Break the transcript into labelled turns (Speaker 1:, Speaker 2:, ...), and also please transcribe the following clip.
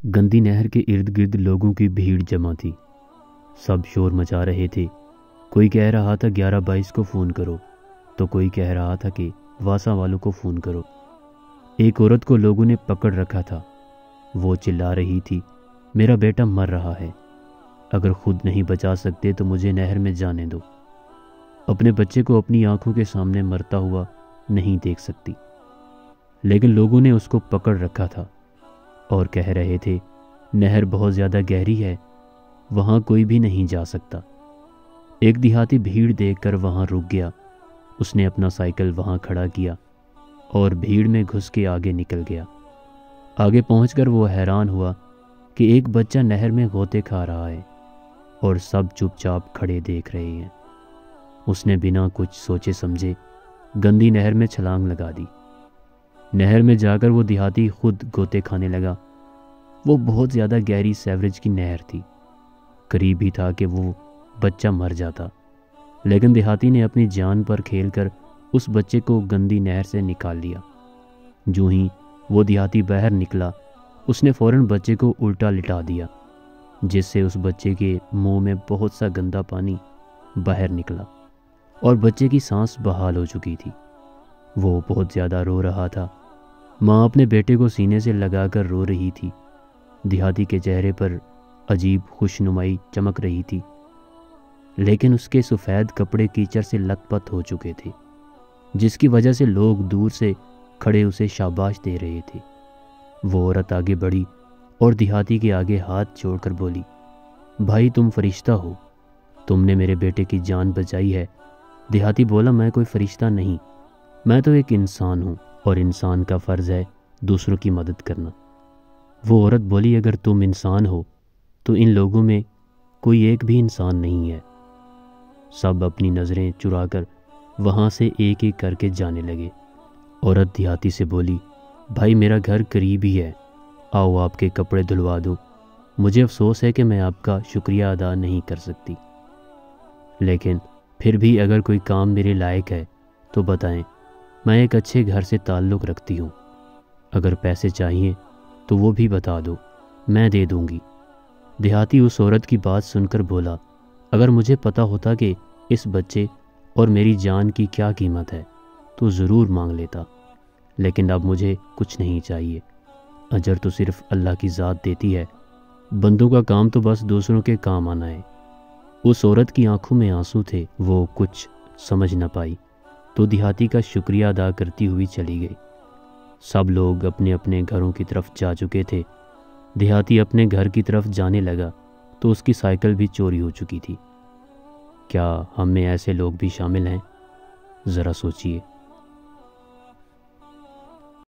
Speaker 1: گندی نہر کے ارد گرد لوگوں کی بھیڑ جمع تھی۔ سب شور مچا رہے تھے۔ کوئی کہہ رہا تھا 1122 کو فون کرو، تو کوئی کہہ رہا تھا کہ واسا والوں کو فون کرو۔ ایک عورت کو لوگوں نے پکڑ رکھا تھا۔ وہ چلا رہی تھی، میرا بیٹا مر رہا ہے، اگر خود نہیں بچا سکتے تو مجھے نہر میں جانے دو۔ اپنے بچے کو اپنی آنکھوں کے سامنے مرتا ہوا نہیں دیکھ سکتی، لیکن لوگوں نے اس کو پکڑ رکھا تھا اور کہہ رہے تھے نہر بہت زیادہ گہری ہے، وہاں کوئی بھی نہیں جا سکتا۔ ایک دیہاتی بھیڑ دیکھ کر وہاں رک گیا۔ اس نے اپنا سائیکل وہاں کھڑا کیا اور بھیڑ میں گھس کے آگے نکل گیا۔ آگے پہنچ کر وہ حیران ہوا کہ ایک بچہ نہر میں غوطے کھا رہا ہے اور سب چپ چاپ کھڑے دیکھ رہے ہیں۔ اس نے بنا کچھ سوچے سمجھے گندی نہر میں چھلانگ لگا دی۔ نہر میں جا کر وہ دیہاتی خود غوطے کھانے لگا۔ وہ بہت زیادہ گہری سیوریج کی نہر تھی، قریب ہی تھا کہ وہ بچہ مر جاتا، لیکن دیہاتی نے اپنی جان پر کھیل کر اس بچے کو گندی نہر سے نکال لیا۔ جو ہی وہ دیہاتی باہر نکلا، اس نے فوراً بچے کو الٹا لٹا دیا، جس سے اس بچے کے منہ میں بہت سا گندا پانی باہر نکلا اور بچے کی سانس بحال ہو چکی تھی۔ وہ بہت زیادہ رو رہا تھا۔ ماں اپنے بیٹے کو سینے سے لگا کر رو رہی تھی۔ دیہاتی کے چہرے پر عجیب خوشنمائی چمک رہی تھی، لیکن اس کے سفید کپڑے کیچڑ سے لت پت ہو چکے تھے، جس کی وجہ سے لوگ دور سے کھڑے اسے شاباش دے رہے تھے۔ وہ عورت آگے بڑھی اور دیہاتی کے آگے ہاتھ جوڑ کر بولی، بھائی تم فرشتہ ہو، تم نے میرے بیٹے کی جان بچائی ہے۔ دیہاتی بولا، میں کوئی فرشتہ نہیں، میں تو ایک انسان ہوں، اور انسان کا فرض ہے دوسروں کی مدد کرنا۔ وہ عورت بولی، اگر تم انسان ہو تو ان لوگوں میں کوئی ایک بھی انسان نہیں ہے۔ سب اپنی نظریں چرا کر وہاں سے ایک ایک کر کے جانے لگے۔ عورت دیہاتی سے بولی، بھائی میرا گھر قریب ہی ہے، آؤ آپ کے کپڑے دھلوا دو، مجھے افسوس ہے کہ میں آپ کا شکریہ ادا نہیں کر سکتی، لیکن پھر بھی اگر کوئی کام میرے لائق ہے تو بتائیں، میں ایک اچھے گھر سے تعلق رکھتی ہوں، اگر پیسے چاہیے تو وہ بھی بتا دو، میں دے دوں گی۔ دیہاتی اس عورت کی بات سن کر بولا، اگر مجھے پتہ ہوتا کہ اس بچے اور میری جان کی کیا قیمت ہے تو ضرور مانگ لیتا، لیکن اب مجھے کچھ نہیں چاہیے، اجر تو صرف اللہ کی ذات دیتی ہے، بندوں کا کام تو بس دوسروں کے کام آنا ہے۔ اس عورت کی آنکھوں میں آنسو تھے، وہ کچھ سمجھ نہ پائی تو دیہاتی کا شکریہ ادا کرتی ہوئی چلی گئی۔ سب لوگ اپنے اپنے گھروں کی طرف جا چکے تھے۔ دیہاتی اپنے گھر کی طرف جانے لگا تو اس کی سائیکل بھی چوری ہو چکی تھی۔ کیا ہم میں ایسے لوگ بھی شامل ہیں؟ ذرا سوچئے۔